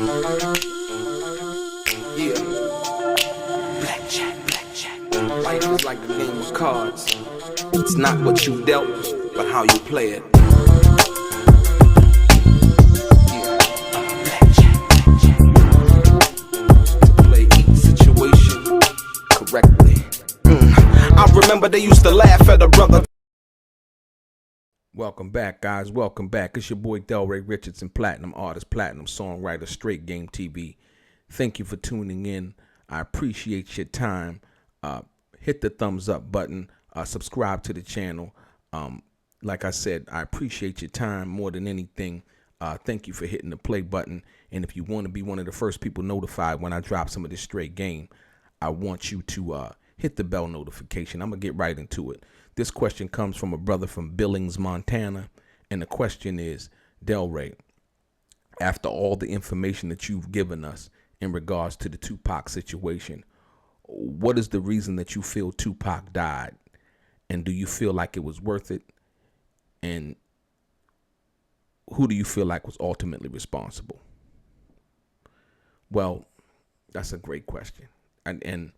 Yeah. Blackjack. Life is like a game of cards. It's not what you dealt, but how you play it. Yeah. Blackjack. To play each situation correctly. I remember they used to laugh at a brother. Welcome back, guys. Welcome back. It's your boy DELRAY, Richardson, platinum artist, platinum songwriter, Straight Game TV. Thank you for tuning in. I appreciate your time. Hit the thumbs up button. Subscribe to the channel. Like I said, I appreciate your time more than anything. Thank you for hitting the play button. And if you want to be one of the first people notified when I drop some of this straight game, I want you to hit the bell notification. I'm going to get right into it. This question comes from a brother from Billings, Montana. And the question is, DELRAY, after all the information that you've given us in regards to the Tupac situation, what is the reason that you feel Tupac died? And do you feel like it was worth it? And who do you feel like was ultimately responsible? Well, that's a great question. And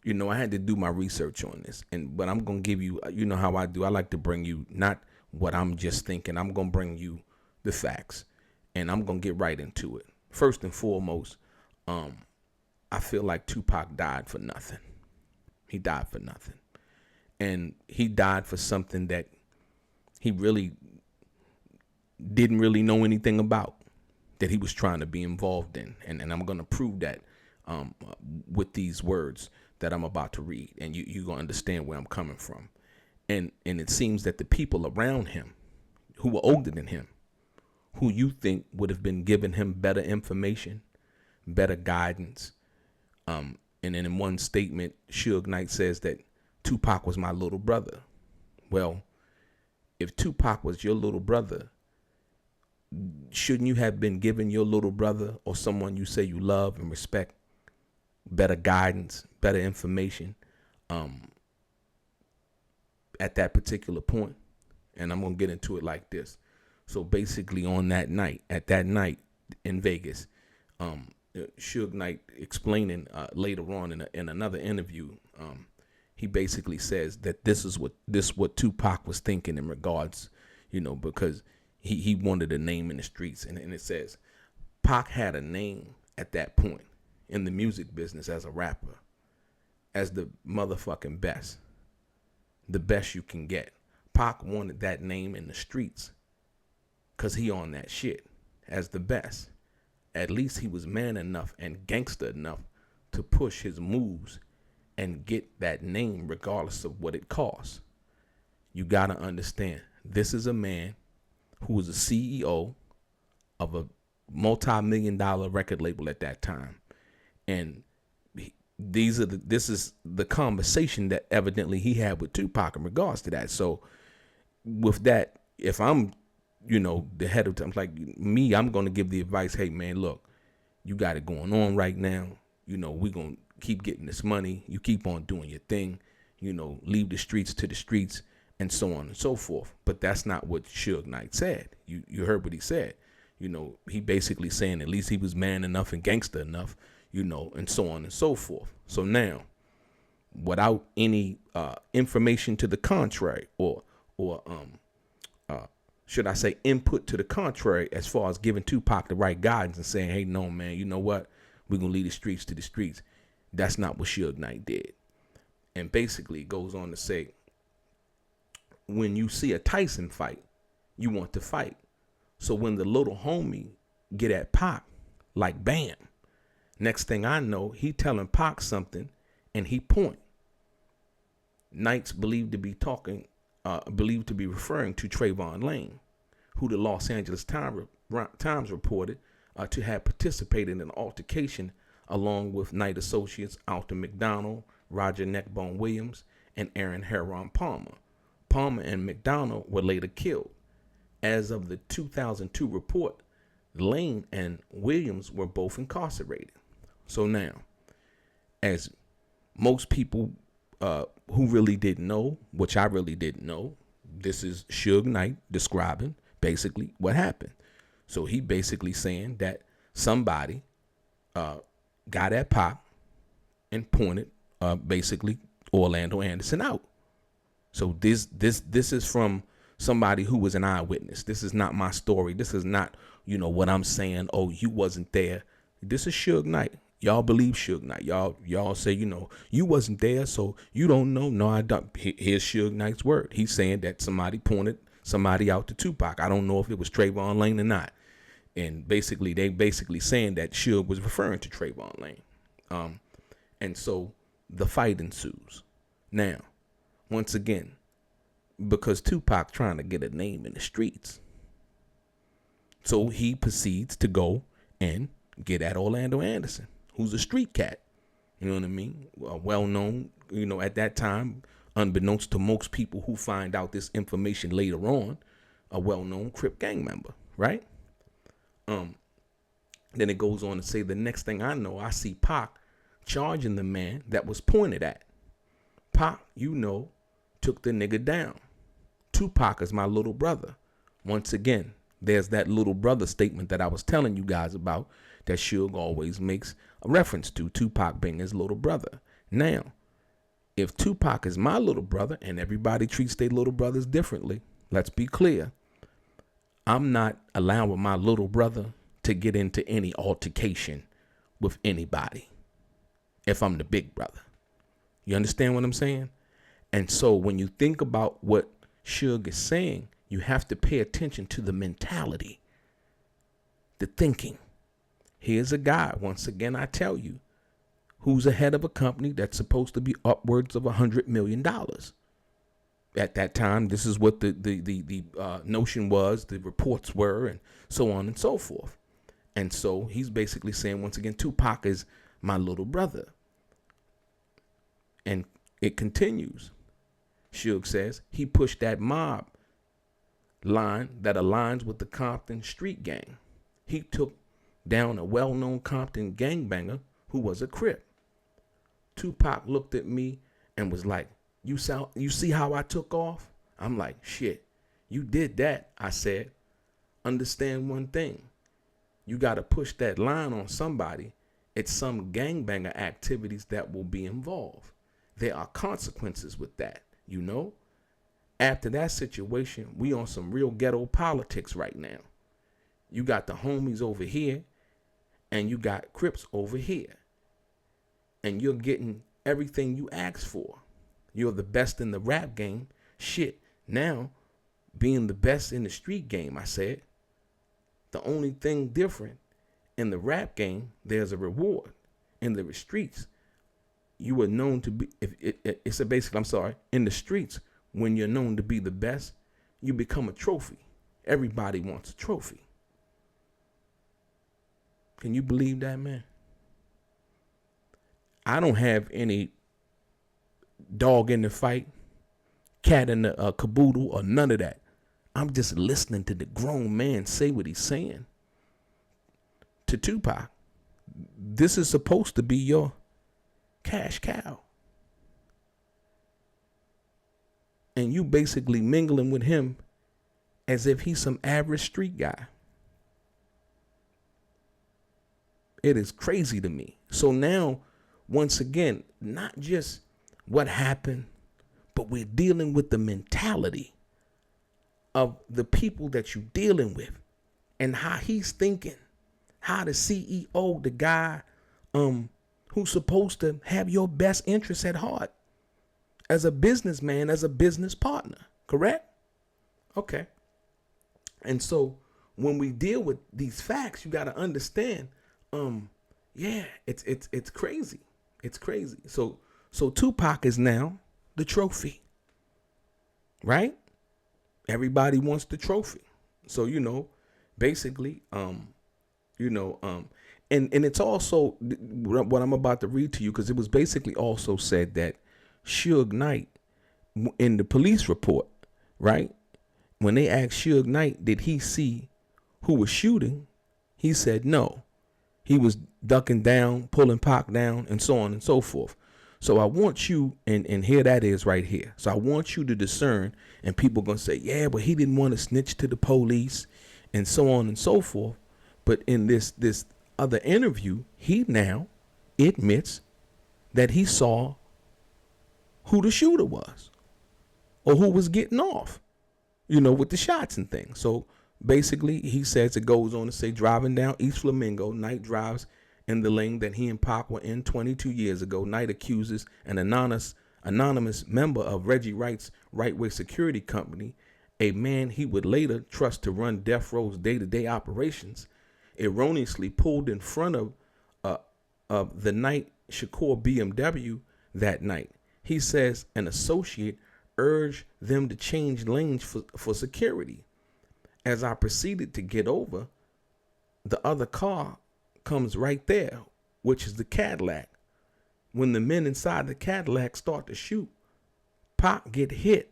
you know, I had to do my research on this, but I'm going to give you, you know how I do. I like to bring you not what I'm just thinking. I'm going to bring you the facts, and I'm going to get right into it. First and foremost, I feel like Tupac died for nothing. He died for nothing. And he died for something that he really didn't really know anything about, that he was trying to be involved in. And I'm going to prove that with these words that I'm about to read, and you're going to understand where I'm coming from. And it seems that the people around him who were older than him, who you think would have been giving him better information, better guidance. And then in one statement, Suge Knight says that Tupac was my little brother. Well, if Tupac was your little brother, shouldn't you have been giving your little brother or someone you say you love and respect better guidance, better information at that particular point? And I'm going to get into it like this. So basically at that night in Vegas, Suge Knight explaining later on in another interview, he basically says that this is what Tupac was thinking in regards, you know, because he wanted a name in the streets. And it says Pac had a name at that point in the music business as a rapper, as the motherfucking best, the best you can get. Pac wanted that name in the streets because he on that shit as the best. At least he was man enough and gangster enough to push his moves and get that name regardless of what it costs. You got to understand, this is a man who was a CEO of a multi-million-dollar record label at that time. And this is the conversation that evidently he had with Tupac in regards to that. So with that, if I'm, you know, the head of, I'm like me, I'm going to give the advice, hey man, look, you got it going on right now. You know, we're going to keep getting this money. You keep on doing your thing, you know, leave the streets to the streets and so on and so forth. But that's not what Suge Knight said. You heard what he said. You know, he basically saying at least he was man enough and gangster enough, you know, and so on and so forth. So now, without any information to the contrary, or should I say input to the contrary, as far as giving Tupac the right guidance and saying, hey, no, man, you know what? We're going to leave the streets to the streets. That's not what Suge Knight did. And basically it goes on to say, when you see a Tyson fight, you want to fight. So when the little homie get at Pac, like bam, next thing I know, he telling Pac something and he point. Knight's believed to be referring to Trayvon Lane, who the Los Angeles Times reported to have participated in an altercation along with Knight associates Alton McDonald, Roger Neckbone Williams, and Aaron Heron Palmer. Palmer and McDonald were later killed. As of the 2002 report, Lane and Williams were both incarcerated. So now, as most people who really didn't know, which I really didn't know, this is Suge Knight describing basically what happened. So he basically saying that somebody got at Pac and pointed basically Orlando Anderson out. So this is from somebody who was an eyewitness. This is not my story. This is not, what I'm saying. Oh, you wasn't there. This is Suge Knight. Y'all believe Suge Knight. Y'all say, you wasn't there, so you don't know. No, I don't. Here's Suge Knight's word. He's saying that somebody pointed somebody out to Tupac. I don't know if it was Trayvon Lane or not. And basically, they saying that Suge was referring to Trayvon Lane. And so the fight ensues. Now, once again, because Tupac trying to get a name in the streets. So he proceeds to go and get at Orlando Anderson, who's a street cat. You know what I mean? Well known, at that time, unbeknownst to most people who find out this information later on, a well-known Crip gang member, right? Then it goes on to say, the next thing I know, I see Pac charging the man that was pointed at. Pac, took the nigga down. Tupac is my little brother. Once again, there's that little brother statement that I was telling you guys about that Suge always makes a reference to, Tupac being his little brother. Now, if Tupac is my little brother and everybody treats their little brothers differently, let's be clear. I'm not allowing my little brother to get into any altercation with anybody if I'm the big brother. You understand what I'm saying? And so when you think about what Suge is saying, you have to pay attention to the mentality, the thinking. Here's a guy, once again, I tell you, who's a head of a company that's supposed to be upwards of $100 million. At that time, this is what the notion was, the reports were, and so on and so forth. And so he's basically saying, once again, Tupac is my little brother. And it continues. Suge says he pushed that mob line that aligns with the Compton street gang. He took down a well-known Compton gangbanger who was a Crip. Tupac looked at me and was like, you see how I took off? I'm like, shit, you did that. I said, understand one thing. You got to push that line on somebody. It's some gangbanger activities that will be involved. There are consequences with that, After that situation, we on some real ghetto politics right now. You got the homies over here and you got Crips over here. And you're getting everything you asked for. You're the best in the rap game. Shit, now being the best in the street game, I said. The only thing different in the rap game, there's a reward. In the streets, you are known to be, in the streets, when you're known to be the best, you become a trophy. Everybody wants a trophy. Can you believe that, man? I don't have any dog in the fight, cat in the caboodle, or none of that. I'm just listening to the grown man say what he's saying. To Tupac, this is supposed to be your cash cow. And you basically mingling with him as if he's some average street guy. It is crazy to me. So now, once again, not just what happened, but we're dealing with the mentality of the people that you're dealing with and how he's thinking, how the CEO, the guy who's supposed to have your best interests at heart as a businessman, as a business partner, correct? Okay. And so when we deal with these facts, you got to understand, it's crazy. It's crazy. So Tupac is now the trophy, right? Everybody wants the trophy. So, basically, and it's also what I'm about to read to you, because it was basically also said that Suge Knight in the police report, right? When they asked Suge Knight, did he see who was shooting? He said no. He was ducking down, pulling Pac down, and so on and so forth. So I want you, and here that is right here. So I want you to discern, and people going to say, yeah, but he didn't want to snitch to the police and so on and so forth. But in this other interview, he now admits that he saw who the shooter was or who was getting off, with the shots and things. So basically, he says, it goes on to say, driving down East Flamingo, Knight drives in the lane that he and Pac were in 22 years ago. Knight accuses an anonymous member of Reggie Wright's right-way security company, a man he would later trust to run Death Row's day-to-day operations, erroneously pulled in front of the Knight Shakur BMW that night. He says an associate urged them to change lanes for security. As I proceeded to get over, the other car comes right there, which is the Cadillac. When the men inside the Cadillac start to shoot, Pac get hit.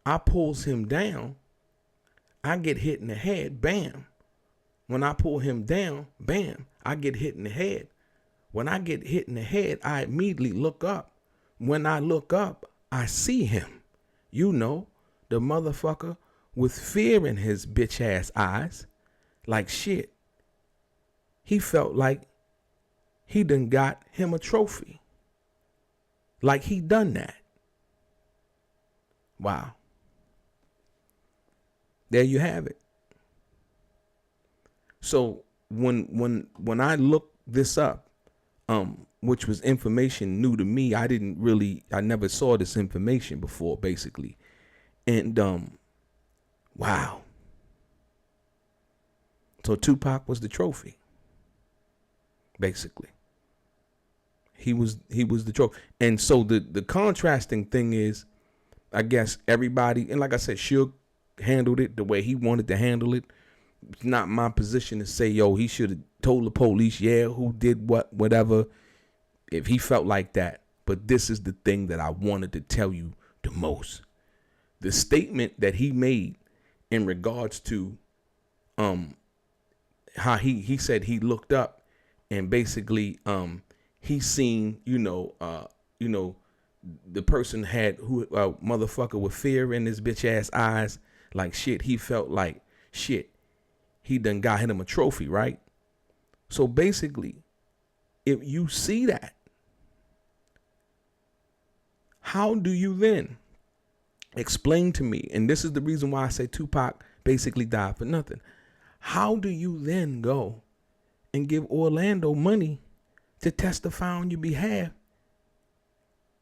I pulls him down. I get hit in the head. Bam. When I pull him down, bam, I get hit in the head. When I get hit in the head, I immediately look up. When I look up, I see him. The motherfucker with fear in his bitch ass eyes. Like shit. He felt like he done got him a trophy. Like he done that. Wow. There you have it. So when I looked this up, which was information new to me, I never saw this information before, basically. And wow. So Tupac was the trophy. Basically. He was the trophy. And so the contrasting thing is, I guess everybody, and like I said, Suge handled it the way he wanted to handle it. It's not my position to say, he should have told the police, who did what, whatever, if he felt like that. But this is the thing that I wanted to tell you the most. The statement that he made in regards to how he said he looked up and basically he seen, the person had motherfucker with fear in his bitch ass eyes, like shit. He felt like shit. He done got him a trophy, right? So basically, if you see that, how do you then explain to me? And this is the reason why I say Tupac basically died for nothing. How do you then go and give Orlando money to testify on your behalf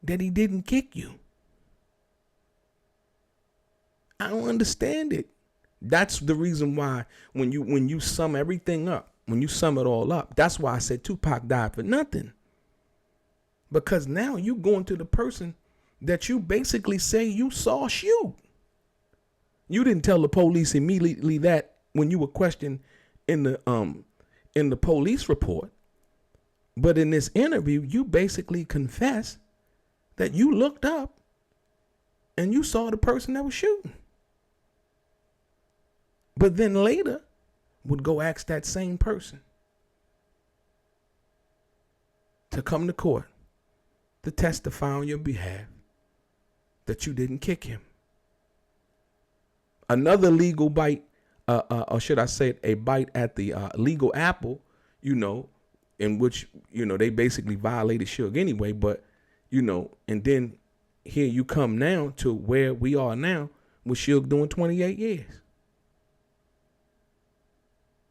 that he didn't kick you? I don't understand it. That's the reason why when you sum everything up, when you sum it all up, that's why I said Tupac died for nothing. Because now you going to the person that you basically say you saw shoot. You didn't tell the police immediately that when you were questioned in the police report. But in this interview, you basically confessed that you looked up and you saw the person that was shooting. But then later would go ask that same person to come to court to testify on your behalf that you didn't kick him. Another legal bite, or should I say a bite at the legal apple, in which, they basically violated Suge anyway, but, and then here you come now to where we are now with Suge doing 28 years.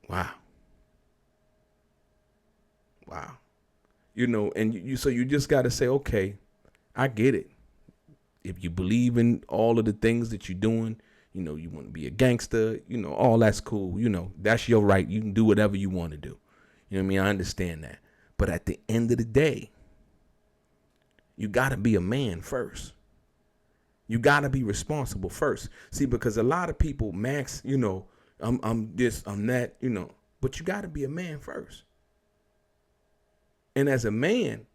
Wow. And so you just got to say, okay, I get it. If you believe in all of the things that you're doing, you want to be a gangster, all that's cool. That's your right. You can do whatever you want to do. You know what I mean? I understand that. But at the end of the day, you got to be a man first. You got to be responsible first. See, because a lot of people, Max, I'm this, I'm that, but you got to be a man first. And as a man,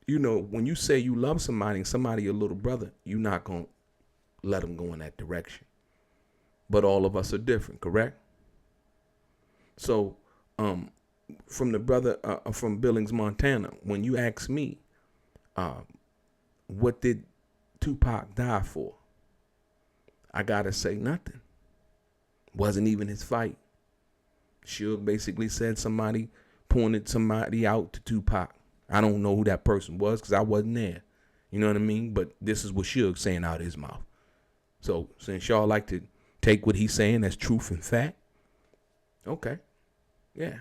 when you say you love somebody and somebody your little brother, you're not going to let them go in that direction. But all of us are different, correct? So from the brother from Billings, Montana, when you ask me, what did Tupac die for? I got to say nothing. Wasn't even his fight. Suge basically said somebody pointed somebody out to Tupac. I don't know who that person was because I wasn't there. You know what I mean? But this is what Suge saying out of his mouth. So since y'all like to take what he's saying as truth and fact, okay, yeah.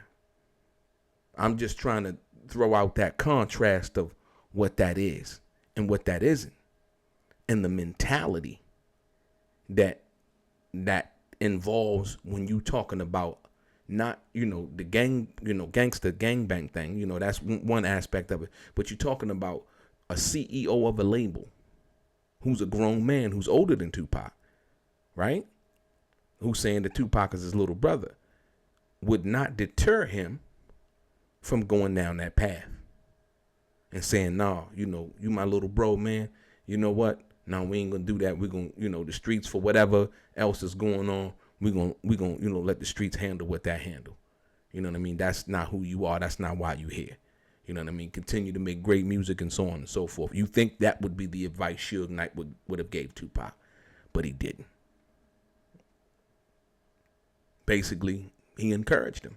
I'm just trying to throw out that contrast of what that is and what that isn't, and the mentality that involves when you talking about not, the gang, gangster gangbang thing. That's one aspect of it. But you're talking about a CEO of a label who's a grown man who's older than Tupac, right? Who's saying that Tupac is his little brother, would not deter him from going down that path and saying, nah, you my little bro, man. You know what? No, we ain't gonna do that. We're gonna, the streets, for whatever else is going on, we're gonna let the streets handle what that handle. You know what I mean? That's not who you are. That's not why you here. You know what I mean? Continue to make great music and so on and so forth. You think that would be the advice Suge Knight would have gave Tupac, but he didn't. Basically, he encouraged him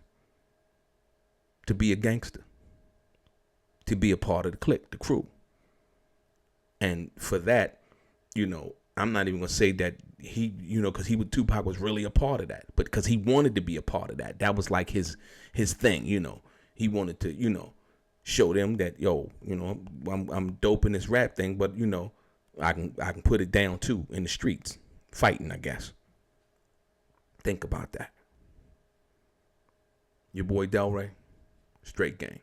to be a gangster, to be a part of the clique, the crew. And for that, I'm not even gonna say that he, because Tupac was really a part of that, but because he wanted to be a part of that. That was like his thing. He wanted to, show them that, yo, I'm dope in this rap thing, but I can put it down too in the streets, fighting, I guess. Think about that. Your boy DELRAY, straight gang.